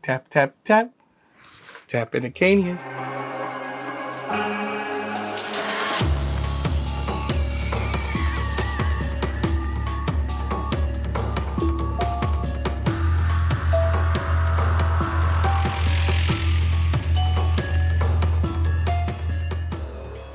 Tap, tap, tap. Tapinauchenius.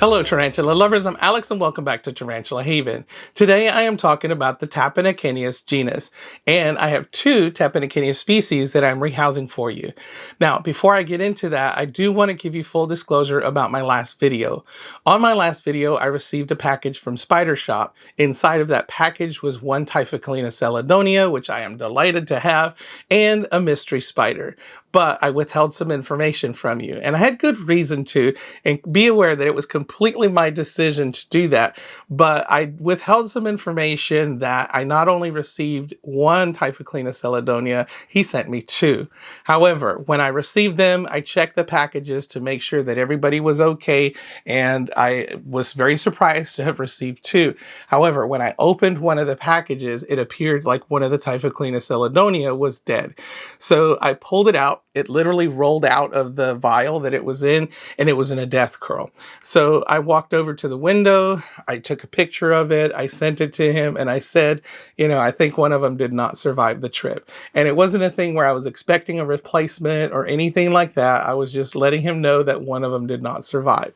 Hello Tarantula lovers, I'm Alex and welcome back to Tarantula Haven. Today I am talking about the Tapinauchenius genus, and I have two Tapinauchenius species that I'm rehousing for you. Now, before I get into that, I do want to give you full disclosure about my last video. On my last video, I received a package from Spider Shop. Inside of that package was one Typhicalina celadonia, which I am delighted to have, and a mystery spider. But I withheld some information from you, and I had good reason to, and be aware that it was completely my decision to do that. But I withheld some information that I not only received one Typhicalina celadonia, he sent me two. However, when I received them, I checked the packages to make sure that everybody was okay, and I was very surprised to have received two. However, when I opened one of the packages, it appeared like one of the Typhicalina celadonia was dead. So I pulled it out. It literally rolled out of the vial that it was in, and it was in a death curl. So I walked over to the window, I took a picture of it, I sent it to him, and I said, you know, I think one of them did not survive the trip. And it wasn't a thing where I was expecting a replacement or anything like that. I was just letting him know that one of them did not survive.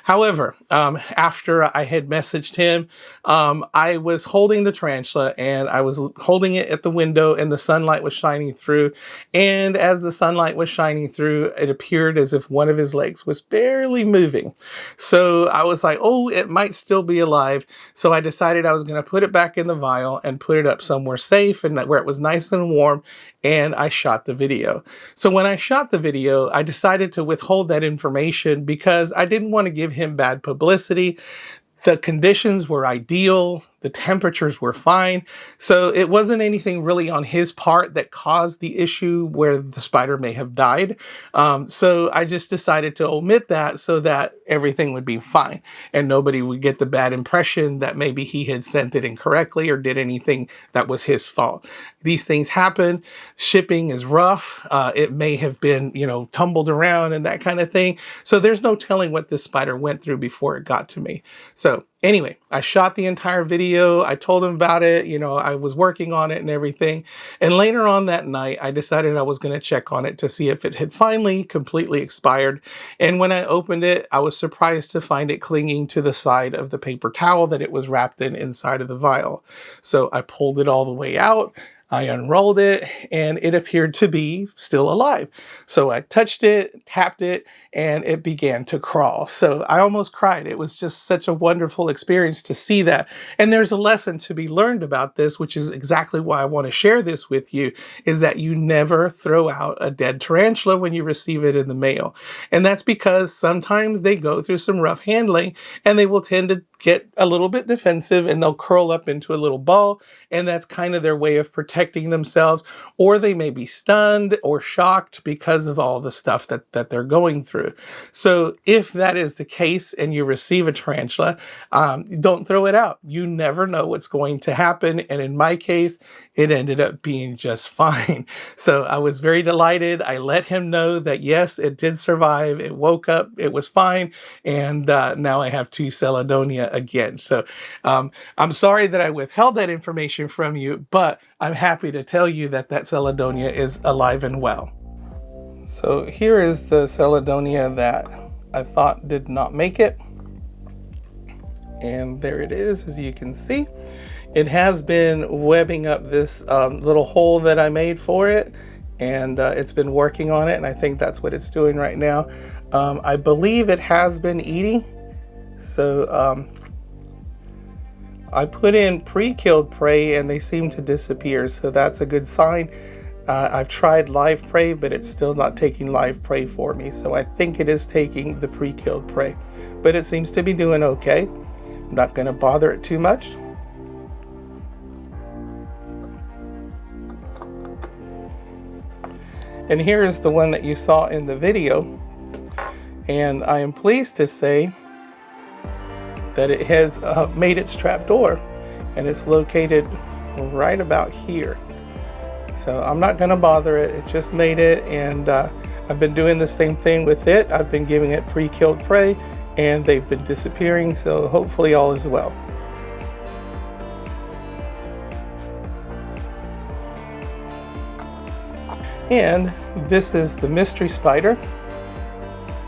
However, after I had messaged him, I was holding the tarantula, and I was holding it at the window, and the sunlight was shining through. And as the sunlight was shining through, it appeared as if one of his legs was barely moving. So I was like, oh, it might still be alive. So I decided I was going to put it back in the vial and put it up somewhere safe and where it was nice and warm. And I shot the video. So when I shot the video, I decided to withhold that information because I didn't want to give him bad publicity. The conditions were ideal. The temperatures were fine. So it wasn't anything really on his part that caused the issue where the spider may have died. So I just decided to omit that so that everything would be fine and nobody would get the bad impression that maybe he had sent it incorrectly or did anything that was his fault. These things happen. Shipping is rough. It may have been, you know, tumbled around and that kind of thing. So there's no telling what this spider went through before it got to me. So anyway, I shot the entire video. I told him about it. You know, I was working on it and everything. And later on that night, I decided I was going to check on it to see if it had finally completely expired. And when I opened it, I was surprised to find it clinging to the side of the paper towel that it was wrapped in inside of the vial. So I pulled it all the way out. I unrolled it, and it appeared to be still alive. So I touched it, tapped it, and it began to crawl. So I almost cried. It was just such a wonderful experience to see that. And there's a lesson to be learned about this, which is exactly why I want to share this with you, is that you never throw out a dead tarantula when you receive it in the mail. And that's because sometimes they go through some rough handling, and they will tend to get a little bit defensive, and they'll curl up into a little ball, and that's kind of their way of protecting themselves, or they may be stunned or shocked because of all the stuff that they're going through. So if that is the case and you receive a tarantula, don't throw it out. You never know what's going to happen, and in my case, it ended up being just fine. So I was very delighted. I let him know that yes, it did survive. It woke up, it was fine, and now I have two celadonia again. So I'm sorry that I withheld that information from you, but I'm happy to tell you that that celadonia is alive and well. So here is the celadonia that I thought did not make it. And there it is, as you can see. It has been webbing up this little hole that I made for it, and it's been working on it, and I think that's what it's doing right now. I believe it has been eating. So I put in pre-killed prey and they seem to disappear, so that's a good sign. I've tried live prey, but it's still not taking live prey for me, so I think it is taking the pre-killed prey. But it seems to be doing okay. I'm not going to bother it too much. And here is the one that you saw in the video, and I am pleased to say that it has made its trap door, and it's located right about here. So I'm not going to bother it. It just made it, and I've been doing the same thing with it. I've been giving it pre-killed prey, and they've been disappearing, so hopefully all is well. And this is the mystery spider,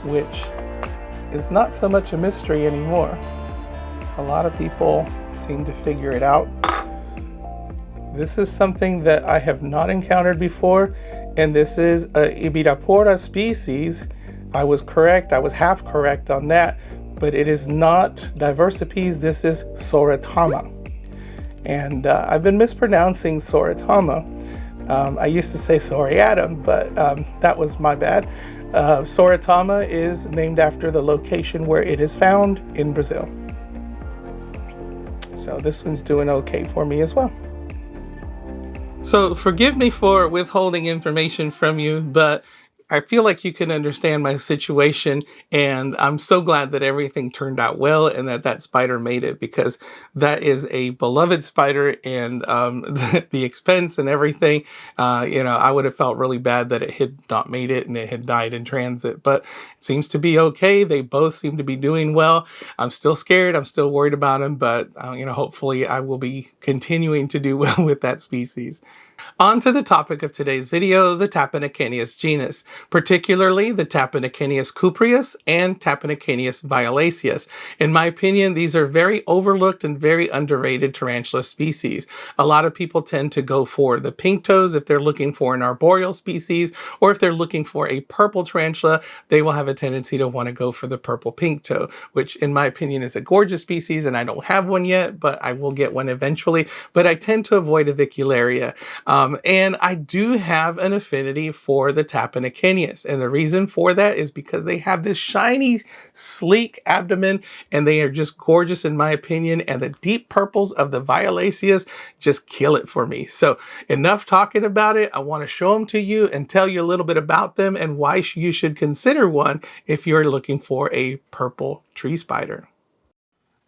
which is not so much a mystery anymore. A lot of people seem to figure it out. This is something that I have not encountered before, and this is a Ibirapora species. I was correct, I was half correct on that, but it is not Diversipes, this is Soratama. And I've been mispronouncing Soratama. I used to say Soriatum, but that was my bad. Soratama is named after the location where it is found in Brazil. So this one's doing okay for me as well. So forgive me for withholding information from you, but I feel like you can understand my situation, and I'm so glad that everything turned out well and that spider made it, because that is a beloved spider, and the expense and everything, I would have felt really bad that it had not made it and it had died in transit, but it seems to be okay. They both seem to be doing well. I'm still scared. I'm still worried about them, but hopefully I will be continuing to do well with that species. On to the topic of today's video, the Tapinauchenius genus, particularly the Tapinauchenius cupreus and Tapinauchenius violaceus. In my opinion, these are very overlooked and very underrated tarantula species. A lot of people tend to go for the pink toes if they're looking for an arboreal species, or if they're looking for a purple tarantula, they will have a tendency to want to go for the purple pink toe, which in my opinion is a gorgeous species, and I don't have one yet, but I will get one eventually. But I tend to avoid avicularia. And I do have an affinity for the Tapinauchenius, and the reason for that is because they have this shiny, sleek abdomen, and they are just gorgeous in my opinion, and the deep purples of the violaceus just kill it for me. So enough talking about it. I want to show them to you and tell you a little bit about them and why you should consider one if you're looking for a purple tree spider.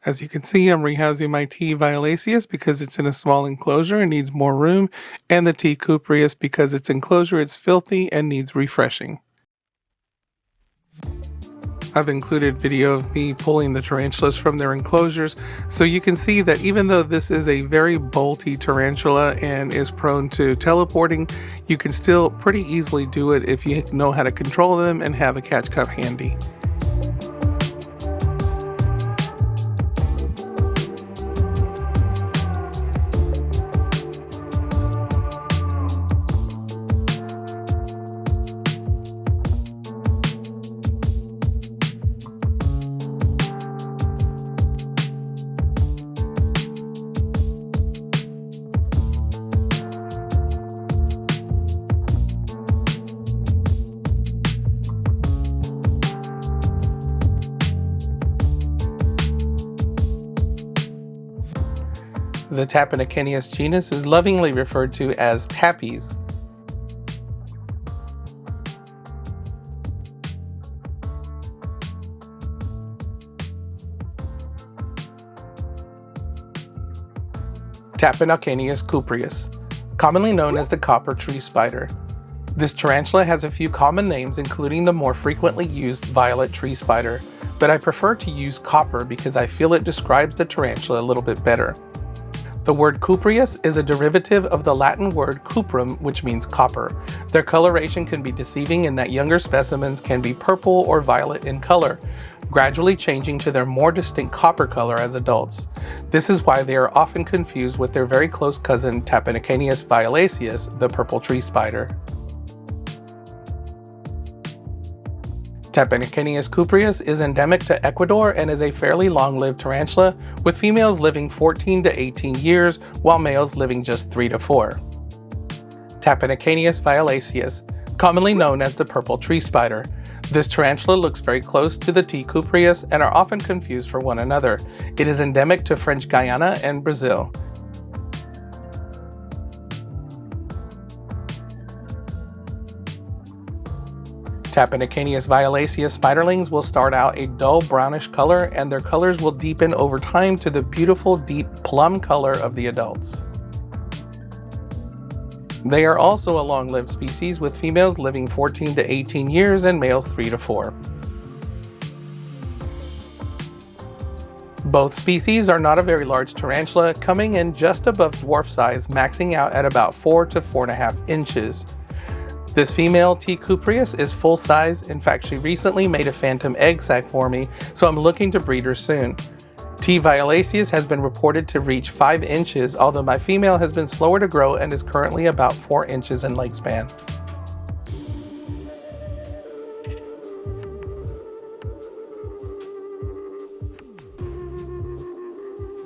As you can see, I'm rehousing my T. violaceus because it's in a small enclosure and needs more room, and the T. cupreus because its enclosure is filthy and needs refreshing. I've included video of me pulling the tarantulas from their enclosures, so you can see that even though this is a very bolty tarantula and is prone to teleporting, you can still pretty easily do it if you know how to control them and have a catch cup handy. The Tapinauchenius genus is lovingly referred to as tappies. Tapinauchenius cupreus, commonly known as the copper tree spider. This tarantula has a few common names, including the more frequently used violet tree spider, but I prefer to use copper because I feel it describes the tarantula a little bit better. The word cupreus is a derivative of the Latin word cuprum, which means copper. Their coloration can be deceiving in that younger specimens can be purple or violet in color, gradually changing to their more distinct copper color as adults. This is why they are often confused with their very close cousin Tapinauchenius violaceus, the purple tree spider. Tapinauchenius cupreus is endemic to Ecuador and is a fairly long-lived tarantula, with females living 14 to 18 years, while males living just 3 to 4. Tapinauchenius violaceus, commonly known as the purple tree spider. This tarantula looks very close to the T. cupreus and are often confused for one another. It is endemic to French Guiana and Brazil. Tapinauchenius violaceus spiderlings will start out a dull brownish color, and their colors will deepen over time to the beautiful deep plum color of the adults. They are also a long-lived species, with females living 14 to 18 years and males 3 to 4. Both species are not a very large tarantula, coming in just above dwarf size, maxing out at about 4 to 4.5 inches. This female T. cupreus is full size. In fact, she recently made a phantom egg sac for me, so I'm looking to breed her soon. T. violaceus has been reported to reach 5 inches, although my female has been slower to grow and is currently about 4 inches in leg span.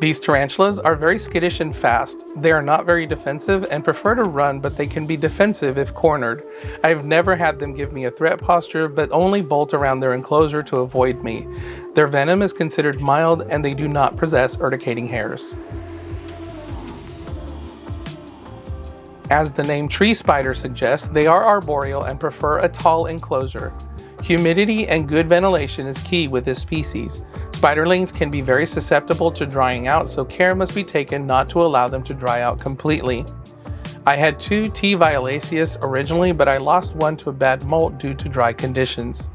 These tarantulas are very skittish and fast. They are not very defensive and prefer to run, but they can be defensive if cornered. I have never had them give me a threat posture, but only bolt around their enclosure to avoid me. Their venom is considered mild and they do not possess urticating hairs. As the name tree spider suggests, they are arboreal and prefer a tall enclosure. Humidity and good ventilation is key with this species. Spiderlings can be very susceptible to drying out, so care must be taken not to allow them to dry out completely. I had 2 T. violaceus originally, but I lost one to a bad molt due to dry conditions.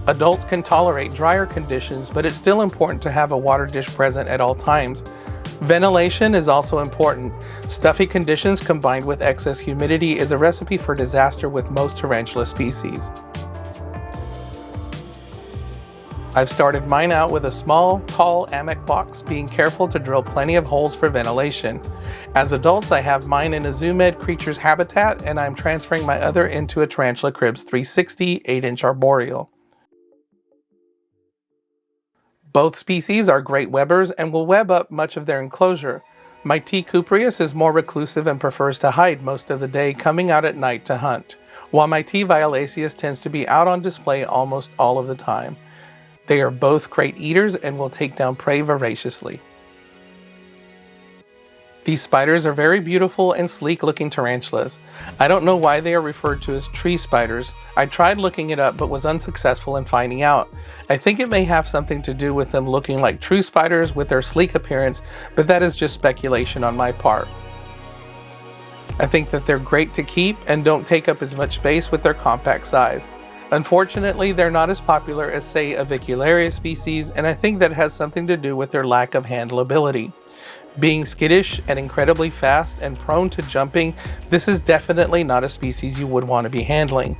Adults can tolerate drier conditions, but it's still important to have a water dish present at all times. Ventilation is also important. Stuffy conditions combined with excess humidity is a recipe for disaster with most tarantula species. I've started mine out with a small, tall hammock box, being careful to drill plenty of holes for ventilation. As adults, I have mine in a Zoomed creature's habitat, and I'm transferring my other into a Tarantula Cribs 360 8-inch arboreal. Both species are great webbers and will web up much of their enclosure. My T. cupreus is more reclusive and prefers to hide most of the day, coming out at night to hunt, while my T. violaceus tends to be out on display almost all of the time. They are both great eaters and will take down prey voraciously. These spiders are very beautiful and sleek looking tarantulas. I don't know why they are referred to as tree spiders. I tried looking it up but was unsuccessful in finding out. I think it may have something to do with them looking like true spiders with their sleek appearance, but that is just speculation on my part. I think that they're great to keep and don't take up as much space with their compact size. Unfortunately, they're not as popular as, say, a violaceus species, and I think that has something to do with their lack of handleability. Being skittish and incredibly fast and prone to jumping, this is definitely not a species you would want to be handling.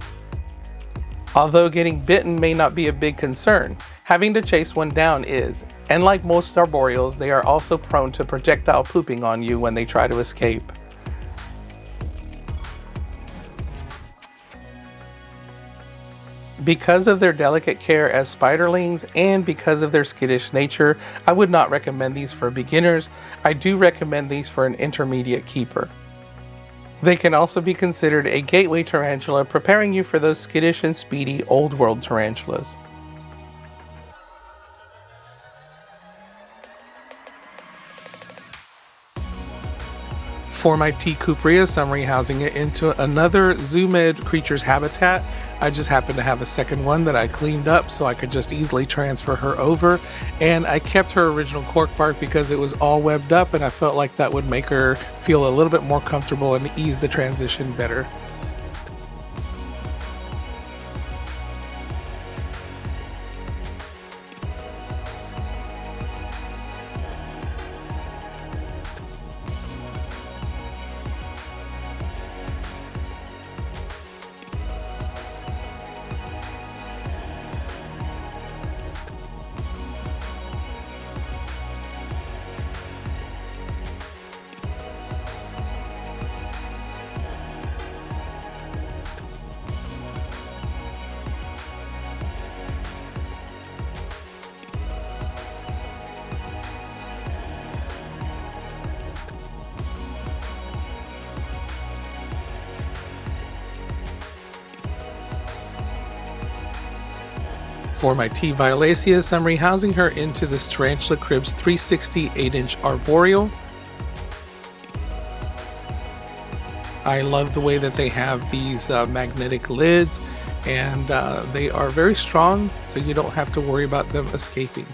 Although getting bitten may not be a big concern, having to chase one down is, and like most arboreals, they are also prone to projectile pooping on you when they try to escape. Because of their delicate care as spiderlings and because of their skittish nature, I would not recommend these for beginners. I do recommend these for an intermediate keeper. They can also be considered a gateway tarantula, preparing you for those skittish and speedy old world tarantulas. For my T. cupreus, I'm rehousing it into another Zoomed creature's habitat. I just happen to have a second one that I cleaned up so I could just easily transfer her over. And I kept her original cork bark because it was all webbed up and I felt like that would make her feel a little bit more comfortable and ease the transition better. For my T. violaceus, I'm rehousing her into this Tarantula Cribs 360 8-inch arboreal. I love the way that they have these magnetic lids, and they are very strong, so you don't have to worry about them escaping.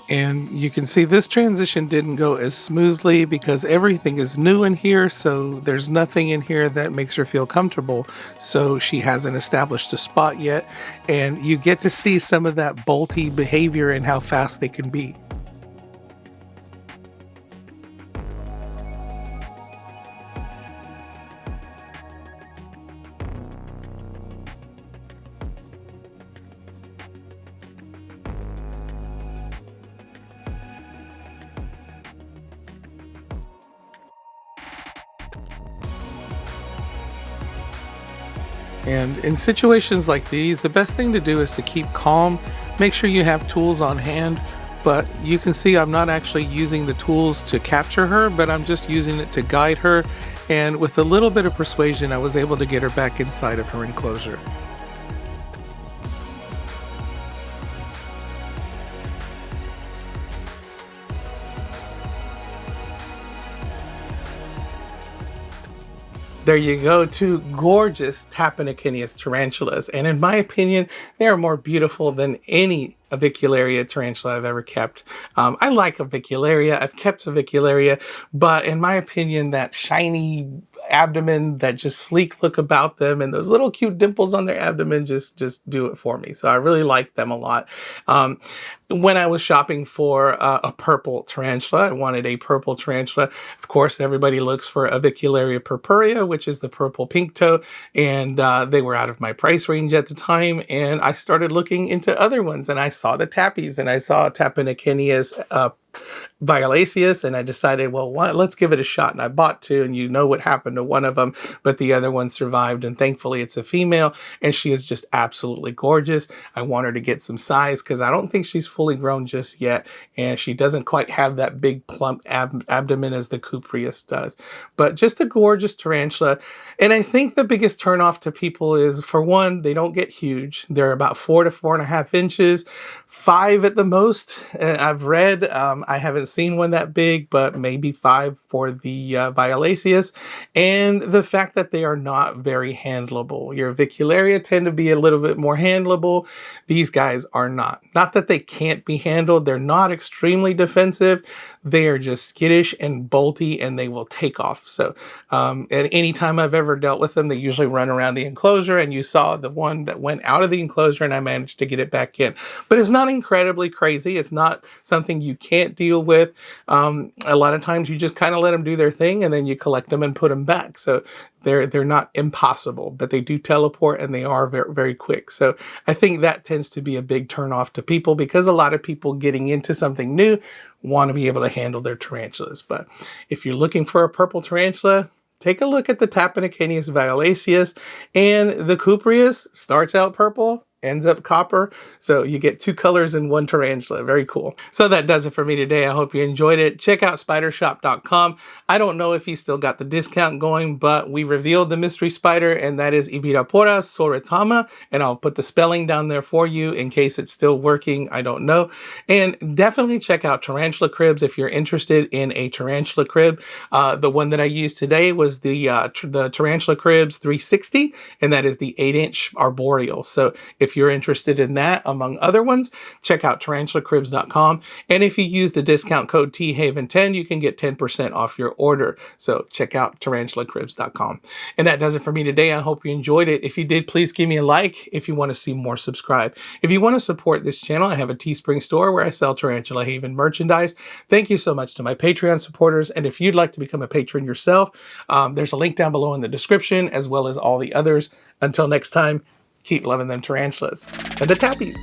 And you can see this transition didn't go as smoothly because everything is new in here, so there's nothing in here that makes her feel comfortable. So she hasn't established a spot yet, and you get to see some of that bolty behavior and how fast they can be. And in situations like these, the best thing to do is to keep calm, make sure you have tools on hand, but you can see I'm not actually using the tools to capture her, but I'm just using it to guide her, and with a little bit of persuasion, I was able to get her back inside of her enclosure. There you go, two gorgeous Tapinauchenius tarantulas. And in my opinion, they are more beautiful than any avicularia tarantula I've ever kept. I like avicularia. I've kept avicularia, but in my opinion, that shiny abdomen, that just sleek look about them, and those little cute dimples on their abdomen just do it for me. So I really like them a lot. When I was shopping for a purple tarantula, I wanted a purple tarantula. Of course, everybody looks for avicularia purpurea, which is the purple pink toe, and they were out of my price range at the time, and I started looking into other ones, and I saw the tappies, and I saw Tapinauchenius violaceus, and I decided, well, let's give it a shot. And I bought two, and you know what happened to one of them, but the other one survived, and thankfully it's a female, and she is just absolutely gorgeous. I want her to get some size because I don't think she's fully grown just yet, and she doesn't quite have that big plump abdomen as the cupreus does. But just a gorgeous tarantula, and I think the biggest turnoff to people is, for one, they don't get huge. They're about 4 to 4.5 inches, 5 at the most. I've read, I haven't seen one that big, but maybe 5 for the violaceus. And the fact that they are not very handleable. Your avicularia tend to be a little bit more handleable. These guys are not. Not that they can't be handled. They're not extremely defensive. They are just skittish and bolty, and they will take off. So at any time I've ever dealt with them, they usually run around the enclosure, and you saw the one that went out of the enclosure, and I managed to get it back in. But it's not incredibly crazy. It's not something you can't deal with. A lot of times you just kind of let them do their thing, and then you collect them and put them back. So they're not impossible, but they do teleport, and they are very, very quick. So I think that tends to be a big turnoff to people, because a lot of people getting into something new want to be able to handle their tarantulas. But if you're looking for a purple tarantula, take a look at the Tapinauchenius violaceus, and the cupreus starts out purple, ends up copper. So you get 2 colors in one tarantula. Very cool. So that does it for me today. I hope you enjoyed it. Check out spidershop.com. I don't know if he's still got the discount going, but we revealed the mystery spider, and that is Ibirapora soritama. And I'll put the spelling down there for you in case it's still working. I don't know. And definitely check out tarantula cribs if you're interested in a tarantula crib. The one that I used today was the Tarantula Cribs 360, and that is the 8-inch arboreal. So if you're interested in that, among other ones, check out tarantulacribs.com. And if you use the discount code THAVEN10, you can get 10% off your order. So check out tarantulacribs.com. And that does it for me today. I hope you enjoyed it. If you did, please give me a like. If you want to see more, subscribe. If you want to support this channel, I have a Teespring store where I sell Tarantula Haven merchandise. Thank you so much to my Patreon supporters. And if you'd like to become a patron yourself, there's a link down below in the description, as well as all the others. Until next time, keep loving them tarantulas and the tappies.